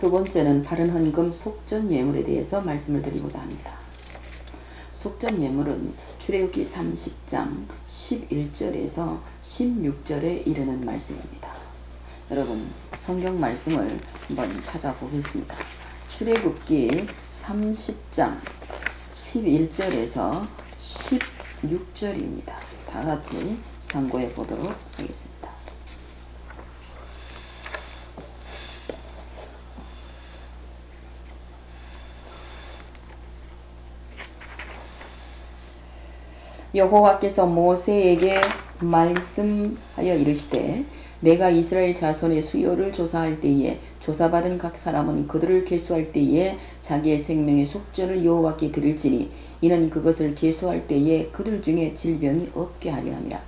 두 번째는 바른 헌금 속전 예물에 대해서 말씀을 드리고자 합니다. 속전 예물은 출애굽기 30장 11절에서 16절에 이르는 말씀입니다. 여러분 성경 말씀을 한번 찾아보겠습니다. 출애굽기 30장 11절에서 16절입니다. 다 같이 참고해 보도록 하겠습니다. 여호와께서 모세에게 말씀하여 이르시되 내가 이스라엘 자손의 수요를 조사할 때에 조사받은 각 사람은 그들을 계수할 때에 자기의 생명의 속전을 여호와께 드릴지니 이는 그것을 계수할 때에 그들 중에 질병이 없게 하려 함이라.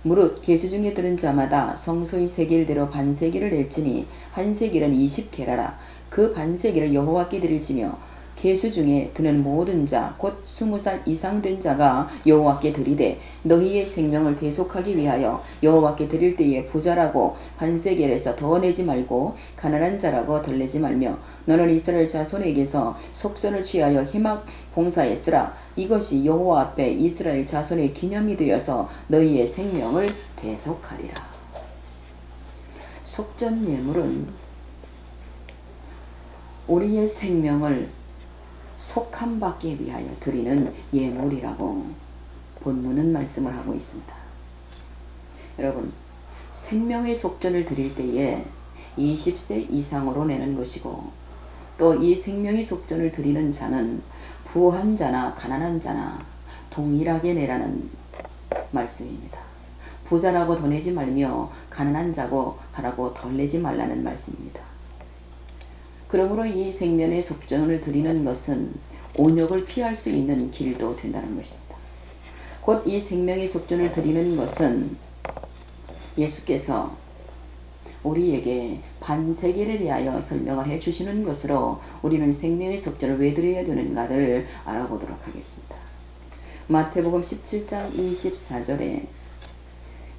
무릇 계수 중에 들은 자마다 성소의 세겔대로 반세겔을 낼지니 한 세겔은 20게라라. 그 반세겔을 여호와께 드릴지며 계수 중에 드는 모든 자 곧 20살 이상 된 자가 여호와께 드리되 너희의 생명을 대속하기 위하여 여호와께 드릴 때에 부자라고 반세겔에서 더 내지 말고 가난한 자라고 덜 내지 말며 너는 이스라엘 자손에게서 속전을 취하여 희막 봉사에 쓰라. 이것이 여호와 앞에 이스라엘 자손의 기념이 되어서 너희의 생명을 대속하리라. 속전 예물은 우리의 생명을 속함받기 위하여 드리는 예물이라고 본문은 말씀을 하고 있습니다. 여러분 생명의 속전을 드릴 때에 20세 이상으로 내는 것이고 또 이 생명의 속전을 드리는 자는 부한 자나 가난한 자나 동일하게 내라는 말씀입니다. 부자라고 더 내지 말며 가난한 자고 가라고 덜 내지 말라는 말씀입니다. 그러므로 이 생명의 속전을 드리는 것은 온역을 피할 수 있는 길도 된다는 것입니다. 곧 이 생명의 속전을 드리는 것은 예수께서 우리에게 반세겔에 대하여 설명을 해주시는 것으로 우리는 생명의 속전을 왜 드려야 되는가를 알아보도록 하겠습니다. 마태복음 17장 24절에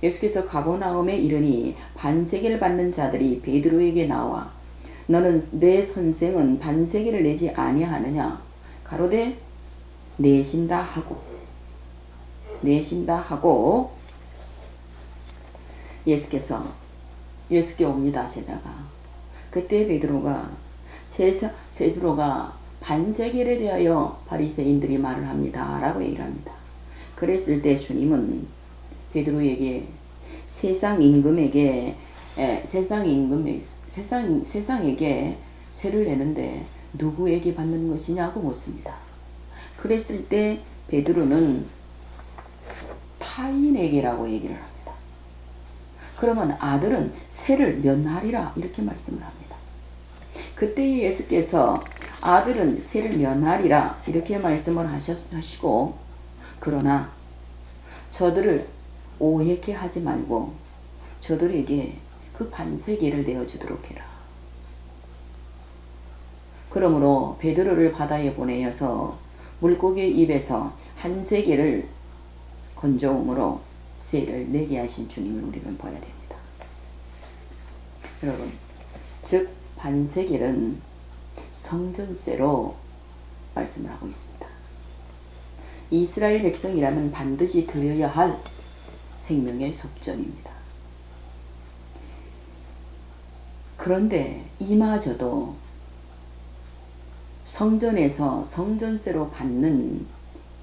예수께서 가버나움에 이르니 반세겔 받는 자들이 베드로에게 나와 너는 내 선생은 반세겔을 내지 아니하느냐 가로되 내신다 하고 예수께 옵니다. 제자가 그때 베드로가 반세겔에 대하여 바리새인들이 말을 합니다 라고 얘기를 합니다. 그랬을 때 주님은 베드로에게 세상에게 세를 내는데 누구에게 받는 것이냐고 묻습니다. 그랬을 때 베드로는 타인에게라고 얘기를 합니다. 그러면 아들은 세를 면하리라 이렇게 말씀을 합니다. 그때 예수께서 아들은 세를 면하리라 이렇게 말씀을 하시고 그러나 저들을 오해케 하지 말고 저들에게 그 반세겔을 내어주도록 해라. 그러므로 베드로를 바다에 보내어서 물고기 입에서 한 세겔을 건져옴으로 세를 내게 하신 주님을 우리는 봐야 됩니다. 여러분, 즉 반세겔은 성전세로 말씀을 하고 있습니다. 이스라엘 백성이라면 반드시 드려야 할 생명의 속전입니다. 그런데 이마저도 성전에서 성전세로 받는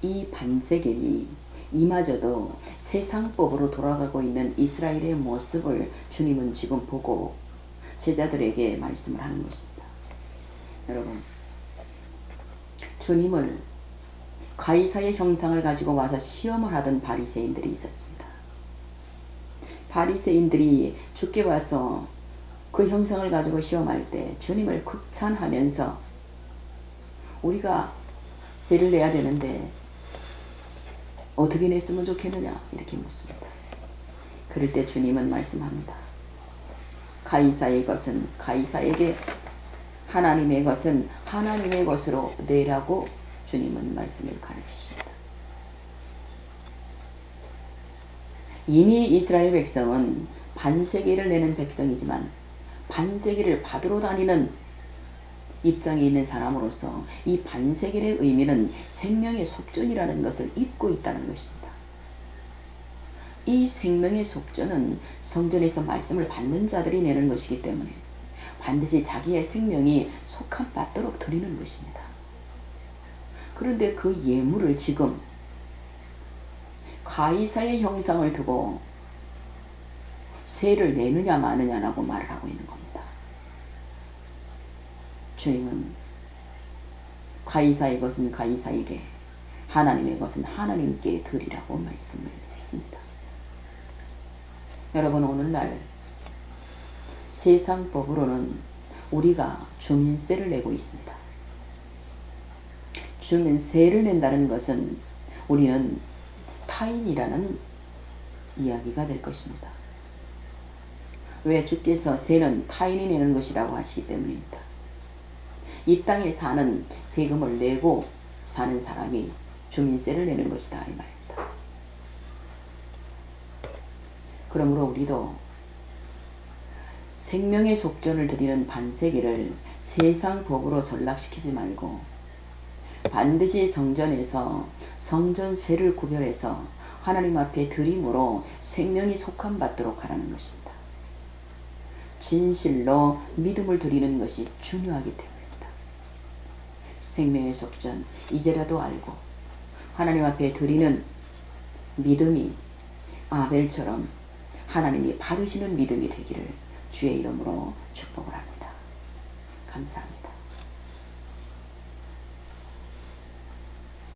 이 반세겔이 이마저도 세상법으로 돌아가고 있는 이스라엘의 모습을 주님은 지금 보고 제자들에게 말씀을 하는 것입니다. 여러분, 주님을 가이사의 형상을 가지고 와서 시험을 하던 바리새인들이 있었습니다. 바리새인들이 주께 와서 그 형상을 가지고 시험할 때 주님을 극찬하면서 우리가 세를 내야 되는데 어떻게 냈으면 좋겠느냐 이렇게 묻습니다. 그럴 때 주님은 말씀합니다. 가이사의 것은 가이사에게 하나님의 것은 하나님의 것으로 내라고 주님은 말씀을 가르치십니다. 이미 이스라엘 백성은 반세겔을 내는 백성이지만 반세겔을 받으러 다니는 입장에 있는 사람으로서 이 반세겔의 의미는 생명의 속전이라는 것을 잊고 있다는 것입니다. 이 생명의 속전은 성전에서 말씀을 받는 자들이 내는 것이기 때문에 반드시 자기의 생명이 속한 받도록 드리는 것입니다. 그런데 그 예물을 지금 가이사의 형상을 두고 세를 내느냐 마느냐라고 말을 하고 있는 겁니다. 주님은 가이사의 것은 가이사에게, 하나님의 것은 하나님께 드리라고 말씀을 했습니다. 여러분, 오늘날 세상 법으로는 우리가 주민세를 내고 있습니다. 주민세를 낸다는 것은 우리는 타인이라는 이야기가 될 것입니다. 왜? 주께서 세는 타인이 내는 것이라고 하시기 때문입니다. 이 땅에 사는 세금을 내고 사는 사람이 주민세를 내는 것이다 이 말입니다. 그러므로 우리도 생명의 속전을 드리는 반세기를 세상 법으로 전락시키지 말고 반드시 성전에서 성전세를 구별해서 하나님 앞에 드림으로 생명이 속한 받도록 하라는 것입니다. 진실로 믿음을 드리는 것이 중요하기 때문입니다. 생명의 속전 이제라도 알고 하나님 앞에 드리는 믿음이 아벨처럼 하나님이 받으시는 믿음이 되기를 주의 이름으로 축복을 합니다. 감사합니다.